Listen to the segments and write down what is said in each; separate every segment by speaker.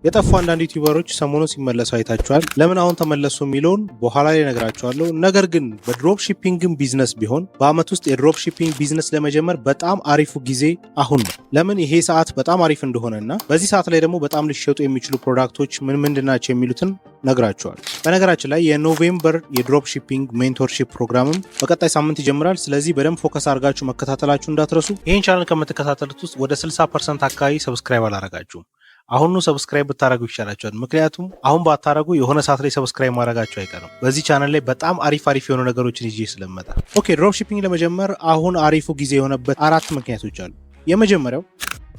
Speaker 1: የጠፉ አንዳንድ ዩቲዩበሮች ሰሞኑን ሲመለሱ አይታችኋል። ለምን አሁን ተመለሱ የሚለውን በኋላ ላይ እነግራችኋለሁ። ነገር ግን በድሮፕ ሺፒንግም ቢዝነስ ቢሆን በአመት ውስጥ የድሮፕ ሺፒንግ ቢዝነስ ለመጀመር በጣም አሪፉ ጊዜ አሁን ነው። ለምን ይሄ ሰዓት በጣም አሪፍ እንደሆነና በዚህ ሰዓት ላይ ደግሞ በጣም ሊሸጡ የሚችሉ ፕሮዳክቶች ምንድናቸው የሚሉትን ነግራችኋል። በነገራችን ላይ የኖቬምበር የድሮፕ ሺፒንግ ሜንቶርሺፕ ፕሮግራምም በቀጣይ ሳምንት ይጀምራል። ስለዚህ በደንብ ፎከስ አድርጋችሁ መከታተላችሁ እንዳትረሱ። ይህን ቻናል ከምትከታተሉት ውስጥ ወደ 60% አካባቢ ሰብስክራይብ አላረጋችሁም። አሁኑ ሰብስክራይብ ብታረጉ ይሻላችኋል። ምክንያቱም አሁን ባታረጉ የሆነ ሰዓት ላይ ሰብስክራይብ ማድረጋችሁ አይቀርም። በዚህ ቻናል ላይ በጣም አሪፍ የሆኑ ነገሮችን ይዤ ስለመጣ። ኦኬ፣ ድሮፕ ሺፒንግ ለመጀመር አሁን አሪፉ ጊዜ የሆነበት 4 ምክንያቶች አሉ። የመጀመሪያው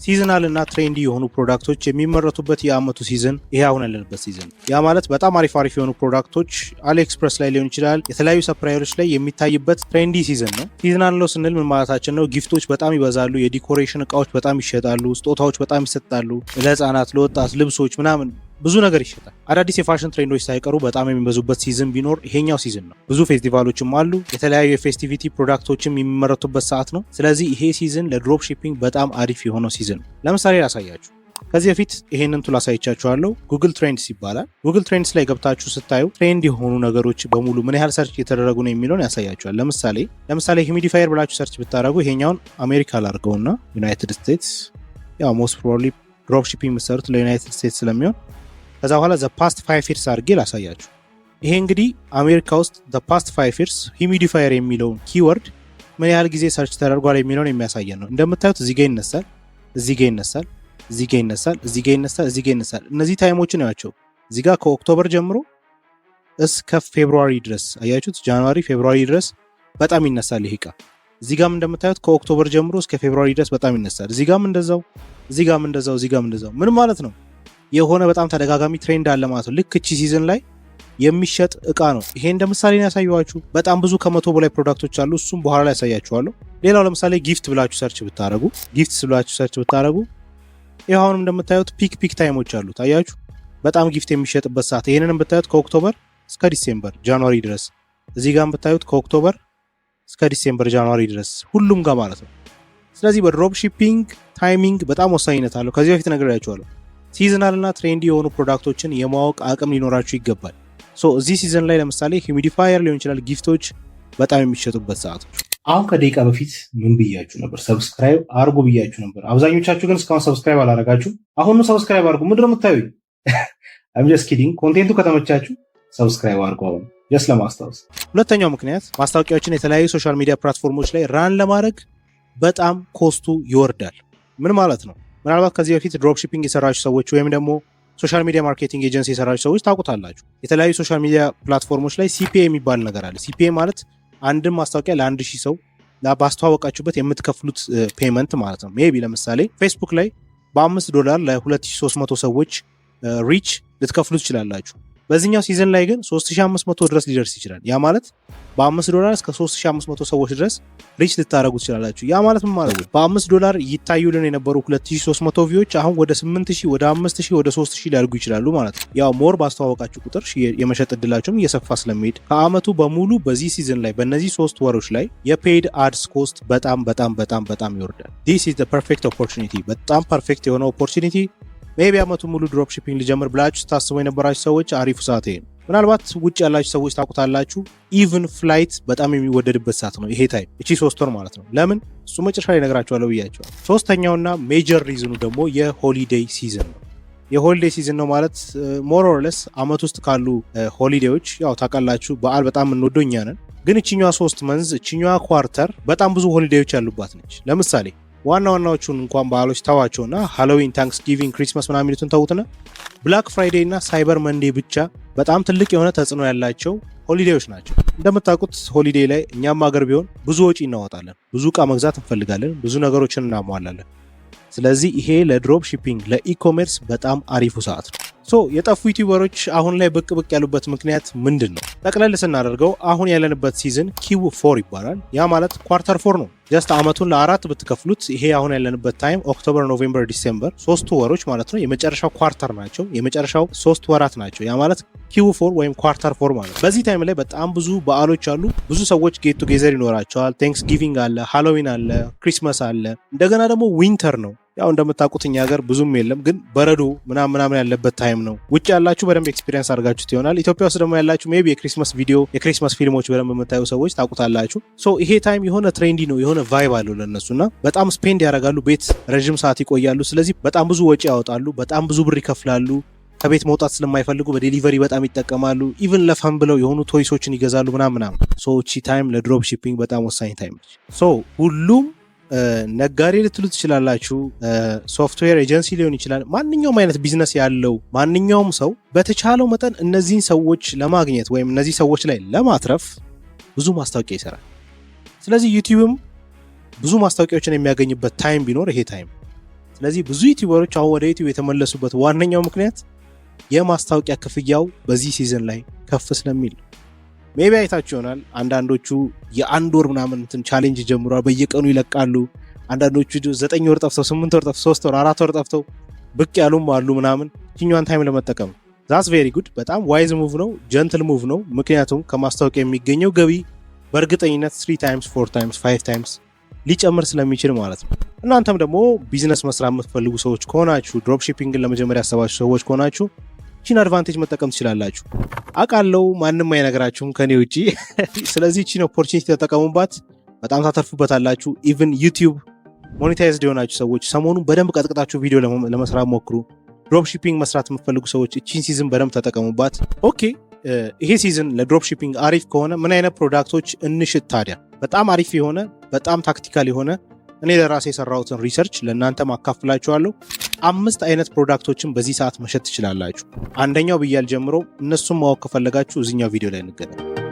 Speaker 1: ሲዝናል እና ትሬንዲ የሆኑ ፕሮዳክቶች የሚመረቱበት የአመቱ ሲዝን ይሄ አሁን ያለንበት ሲዝን። ያ ማለት በጣም አሪፍ የሆኑ ፕሮዳክቶች አሊኤክስፕረስ ላይ ሊሆን ይችላል፣ የተለያዩ ሰፕላየሮች ላይ የሚታይበት ትሬንዲ ሲዝን ነው። ሲዝናል ነው ስንል ምን ማለታችን ነው? ጊፍቶች በጣም ይበዛሉ፣ የዲኮሬሽን እቃዎች በጣም ይሸጣሉ፣ ስጦታዎች በጣም ይሰጣሉ፣ ለህፃናት፣ ለወጣት ልብሶች ምናምን ብዙ ነገር ይሸጣል። አዳዲስ የፋሽን ትሬንዶች ሳይቀሩ በጣም የሚበዙበት ሲዝን ቢኖር ይሄኛው ሲዝን ነው። ብዙ ፌስቲቫሎችም አሉ፣ የተለያዩ የፌስቲቪቲ ፕሮዳክቶችም የሚመረቱበት ሰዓት ነው። ስለዚህ ይሄ ሲዝን ለድሮፕ ሺፒንግ በጣም አሪፍ የሆነው ሲዝን ነው። ለምሳሌ ላሳያችሁ። ከዚህ በፊት ይሄንን ቱል አሳይቻችኋለሁ። ጉግል ትሬንድስ ይባላል። ጉግል ትሬንድስ ላይ ገብታችሁ ስታዩ ትሬንድ የሆኑ ነገሮች በሙሉ ምን ያህል ሰርች እየተደረጉ ነው የሚለውን ያሳያችኋል። ለምሳሌ ሂሚዲፋየር ብላችሁ ሰርች ብታደረጉ ይሄኛውን አሜሪካ ላድርገውና ዩናይትድ ስቴትስ፣ ያው ሞስት ፕሮባብሊ ድሮፕ ሺፒንግ የምትሰሩት ለዩናይትድ ስቴትስ ስለሚሆን ከዛ በኋላ ዘ ፓስት 5 years አድርጌ ላሳያችሁ። ይሄ እንግዲህ አሜሪካ ውስጥ ዘ ፓስት 5 years ሂሚዲፋየር የሚለውን ኪወርድ ምን ያህል ጊዜ ሰርች ተደርጓል የሚለውን የሚያሳየን ነው። እንደምታዩት እዚህ ጋር ይነሳል፣ እዚህ ጋር ይነሳል፣ እዚህ ጋር ይነሳል፣ እዚህ ጋር ይነሳል፣ እዚህ ጋር ይነሳል። እነዚህ ታይሞችን ያቸው እዚህ ጋር ከኦክቶበር ጀምሮ እስከ ፌብሩዋሪ ድረስ አያችሁት። ጃንዋሪ ፌብሩዋሪ ድረስ በጣም ይነሳል ይሄ እቃ። እዚህ ጋርም እንደምታዩት ከኦክቶበር ጀምሮ እስከ ፌብሩዋሪ ድረስ በጣም ይነሳል። እዚህ ጋርም እንደዛው፣ እዚህ ጋርም እንደዛው፣ እዚህ ጋርም እንደዛው። ምን ማለት ነው? የሆነ በጣም ተደጋጋሚ ትሬንድ አለ ማለት ነው። ልክ እቺ ሲዝን ላይ የሚሸጥ እቃ ነው። ይሄ እንደ ምሳሌ ነው ያሳየኋችሁ። በጣም ብዙ ከ100 በላይ ፕሮዳክቶች አሉ። እሱም በኋላ ላይ ያሳያችኋለሁ። ሌላው ለምሳሌ ጊፍት ብላችሁ ሰርች ብታረጉ ይሄው አሁንም እንደምታዩት ፒክ ታይሞች አሉ። ታያችሁ በጣም ጊፍት የሚሸጥበት ሰዓት። ይሄንንም ብታዩት ከኦክቶበር እስከ ዲሴምበር ጃንዋሪ ድረስ፣ እዚህ ጋርም ብታዩት ከኦክቶበር እስከ ዲሴምበር ጃንዋሪ ድረስ ሁሉም ጋር ማለት ነው። ስለዚህ በድሮፕ ሺፒንግ ታይሚንግ በጣም ወሳኝነት አለው። ከዚህ በፊት ነግሬያችኋለሁ። ሲዝናል እና ትሬንዲ የሆኑ ፕሮዳክቶችን የማወቅ አቅም ሊኖራችሁ ይገባል። እዚህ ሲዝን ላይ ለምሳሌ ሂሚዲፋየር ሊሆን ይችላል፣ ጊፍቶች በጣም የሚሸጡበት ሰዓቶች። አሁን ከደቂቃ በፊት ምን ብያችሁ ነበር? ሰብስክራይብ አርጉ ብያችሁ ነበር። አብዛኞቻችሁ ግን እስካሁን ሰብስክራይብ አላረጋችሁ። አሁኑ ሰብስክራይብ አርጉ። ምንድነው የምታዩኝ? I'm just kidding። ኮንቴንቱ ከተመቻችሁ ሰብስክራይብ አርጉ። አሁን ጀስት ለማስታወስ። ሁለተኛው ምክንያት ማስታወቂያዎችን የተለያዩ ሶሻል ሚዲያ ፕላትፎርሞች ላይ ራን ለማድረግ በጣም ኮስቱ ይወርዳል። ምን ማለት ነው? ምናልባት ከዚህ በፊት ድሮፕ ሺፒንግ የሰራችሁ ሰዎች ወይም ደግሞ ሶሻል ሚዲያ ማርኬቲንግ ኤጀንሲ የሰራችሁ ሰዎች ታውቁታላችሁ። የተለያዩ ሶሻል ሚዲያ ፕላትፎርሞች ላይ ሲፒኤ የሚባል ነገር አለ። ሲፒኤ ማለት አንድም ማስታወቂያ ለ1000 ሰው ባስተዋወቃችሁበት የምትከፍሉት ፔመንት ማለት ነው። ሜቢ ለምሳሌ ፌስቡክ ላይ $5 ለ2300 ሰዎች ሪች ልትከፍሉ ትችላላችሁ። በዚህኛው ሲዝን ላይ ግን 3500 ድረስ ሊደርስ ይችላል። ያ ማለት $5 እስከ 3500 ሰዎች ድረስ ሪች ልታደርጉ ትችላላችሁ። ያ ማለት ምን ማለት ነው? $5 ይታዩልን የነበሩ 2300 ቪዎች አሁን ወደ 8000፣ ወደ 5000፣ ወደ 3000 ሊያድጉ ይችላሉ ማለት ነው። ያው ሞር ባስተዋወቃችሁ ቁጥር የመሸጥ እድላችሁም እየሰፋ ስለሚሄድ ከአመቱ በሙሉ በዚህ ሲዝን ላይ በእነዚህ 3 ወሮች ላይ የፔይድ አድስ ኮስት በጣም ይወርዳል። ዲስ ኢዝ ዘ ፐርፌክት ኦፖርቹኒቲ። በጣም ፐርፌክት የሆነ ኦፖርቹኒቲ። ሜቢ አመቱ ሙሉ ድሮፕ ሺፒንግ ሊጀምር ብላችሁ ታስቡ የነበራችሁ ሰዎች አሪፉ ሰዓት ይሄ ነው። ምናልባት ውጭ ያላችሁ ሰዎች ታውቁታላችሁ። ኢቭን ፍላይት በጣም የሚወደድበት ሰዓት ነው ይሄ ታይም፣ እቺ 3 ወር ማለት ነው። ለምን? እሱ መጨረሻ ላይ ነግራችኋለሁ ብያችኋል። ሶስተኛውና ሜጀር ሪዝኑ ደግሞ የሆሊዴይ ሲዝን ነው። የሆሊዴይ ሲዝን ነው ማለት ሞር ኦር ለስ አመት ውስጥ ካሉ ሆሊዴዎች ያው ታውቃላችሁ፣ በዓል በጣም እንወደው እኛ ነን። ግን እቺኛዋ 3 መንዝ እቺኛዋ ኳርተር በጣም ብዙ ሆሊዴዎች ያሉባት ነች። ለምሳሌ ዋናዎቹን እንኳን ባህሎች ተዋቸውና ሃሎዊን፣ ታንክስጊቪንግ፣ ክሪስማስ ምናምን የሚሉትን ተውትና ብላክ ፍራይዴይ እና ሳይበር መንዴ ብቻ በጣም ትልቅ የሆነ ተጽዕኖ ያላቸው ሆሊዴዎች ናቸው። እንደምታውቁት ሆሊዴይ ላይ እኛም ሀገር ቢሆን ብዙ ወጪ እናወጣለን፣ ብዙ እቃ መግዛት እንፈልጋለን፣ ብዙ ነገሮችን እናሟላለን። ስለዚህ ይሄ ለድሮፕ ሺፒንግ ለኢኮሜርስ በጣም አሪፉ ሰዓት ነው። የጠፉ ዩቲዩበሮች አሁን ላይ ብቅ ያሉበት ምክንያት ምንድን ነው? ጠቅለል ስናደርገው አሁን ያለንበት ሲዝን Q4 ይባላል። ያ ማለት ኳርተር 4 ነው። ጀስት አመቱን ለ4 ብትከፍሉት ይሄ አሁን ያለንበት ታይም ኦክቶበር፣ ኖቬምበር፣ ዲሴምበር 3 ወሮች ማለት ነው። የመጨረሻው ኳርተር ናቸው። የመጨረሻው 3 ወራት ናቸው። ያ ማለት Q4 ወይም ኳርተር 4 ማለት ነው። በዚህ ታይም ላይ በጣም ብዙ በዓሎች አሉ። ብዙ ሰዎች ጌት ቱጌዘር ይኖራቸዋል። ታንክስጊቪንግ አለ፣ ሃሎዊን አለ፣ ክሪስማስ አለ። እንደገና ደግሞ ዊንተር ነው። ያው እንደምታውቁት እኛ ሀገር ብዙም የለም ግን በረዶ ምናምን ያለበት ታይም ነው። ውጭ ያላችሁ በደንብ ኤክስፒሪየንስ አድርጋችሁት ይሆናል። ኢትዮጵያ ውስጥ ደግሞ ያላችሁ ሜቢ የክሪስማስ ቪዲዮ የክሪስማስ ፊልሞች በደንብ የምታዩ ሰዎች ታውቁታላችሁ። ሶ ይሄ ታይም የሆነ ትሬንዲ ነው፣ የሆነ ቫይብ አለው ለነሱና በጣም ስፔንድ ያደርጋሉ፣ ቤት ረጅም ሰዓት ይቆያሉ። ስለዚህ በጣም ብዙ ወጪ ያወጣሉ፣ በጣም ብዙ ብር ይከፍላሉ። ከቤት መውጣት ስለማይፈልጉ በዴሊቨሪ በጣም ይጠቀማሉ። ኢቭን ለፈን ብለው የሆኑ ቶይሶችን ይገዛሉ ምናምን። ሶ እቺ ታይም ለድሮፕ ሺፒንግ በጣም ወሳኝ ታይም ነች። ሶ ሁሉም ነጋዴ ልትሉ ትችላላችሁ፣ ሶፍትዌር ኤጀንሲ ሊሆን ይችላል። ማንኛውም አይነት ቢዝነስ ያለው ማንኛውም ሰው በተቻለው መጠን እነዚህን ሰዎች ለማግኘት ወይም እነዚህ ሰዎች ላይ ለማትረፍ ብዙ ማስታወቂያ ይሰራል። ስለዚህ ዩቲዩብም ብዙ ማስታወቂያዎችን የሚያገኝበት ታይም ቢኖር ይሄ ታይም። ስለዚህ ብዙ ዩቲዩበሮች አሁን ወደ ዩቲዩብ የተመለሱበት ዋነኛው ምክንያት የማስታወቂያ ክፍያው በዚህ ሲዝን ላይ ከፍ ስለሚል። ሜቢ አይታችሁ ይሆናል አንዳንዶቹ የአንድ ወር ምናምን እንትን ቻሌንጅ ጀምሯል፣ በየቀኑ ይለቃሉ። አንዳንዶቹ 9 ወር ጠፍተው 8 ወር ጠፍተው 3 ወር 4 ወር ጠፍተው ብቅ ያሉም አሉ ምናምን። እኛን ታይም ለመጠቀም ዛትስ ቬሪ ጉድ። በጣም ዋይዝ ሙቭ ነው፣ ጀንትል ሙቭ ነው። ምክንያቱም ከማስታወቂያ የሚገኘው ገቢ በእርግጠኝነት 3 ታይምስ 4 ታይምስ 5 ታይምስ ሊጨምር ስለሚችል ማለት ነው። እናንተም ደግሞ ቢዝነስ መስራት የምትፈልጉ ሰዎች ከሆናችሁ፣ ድሮፕ ሺፒንግን ለመጀመሪያ ያሰባችሁ ሰዎች ከሆናችሁ ቺን አድቫንቴጅ መጠቀም ትችላላችሁ። አውቃለሁ ማንም አይነግራችሁም ከኔ ውጪ። ስለዚህ ቺን ኦፖርቹኒቲ ተጠቀሙባት፣ በጣም ታተርፉበታላችሁ። ኢቭን ዩቲዩብ ሞኔታይዝድ የሆናችሁ ሰዎች ሰሞኑን በደንብ ቀጥቅጣችሁ ቪዲዮ ለመስራት ሞክሩ። ድሮፕ ሺፒንግ መስራት የምትፈልጉ ሰዎች ቺን ሲዝን በደንብ ተጠቀሙባት። ኦኬ ይሄ ሲዝን ለድሮፕ ሺፒንግ አሪፍ ከሆነ ምን አይነት ፕሮዳክቶች እንሽጥ ታዲያ? በጣም አሪፍ የሆነ በጣም ታክቲካል የሆነ እኔ ለራሴ የሰራሁትን ሪሰርች ለእናንተ ማካፍላችኋለሁ። 5 አይነት ፕሮዳክቶችን በዚህ ሰዓት መሸጥ ትችላላችሁ። አንደኛው ብያል ጀምሮ እነሱም ማወቅ ከፈለጋችሁ እዚህኛው ቪዲዮ ላይ እንገናኝ።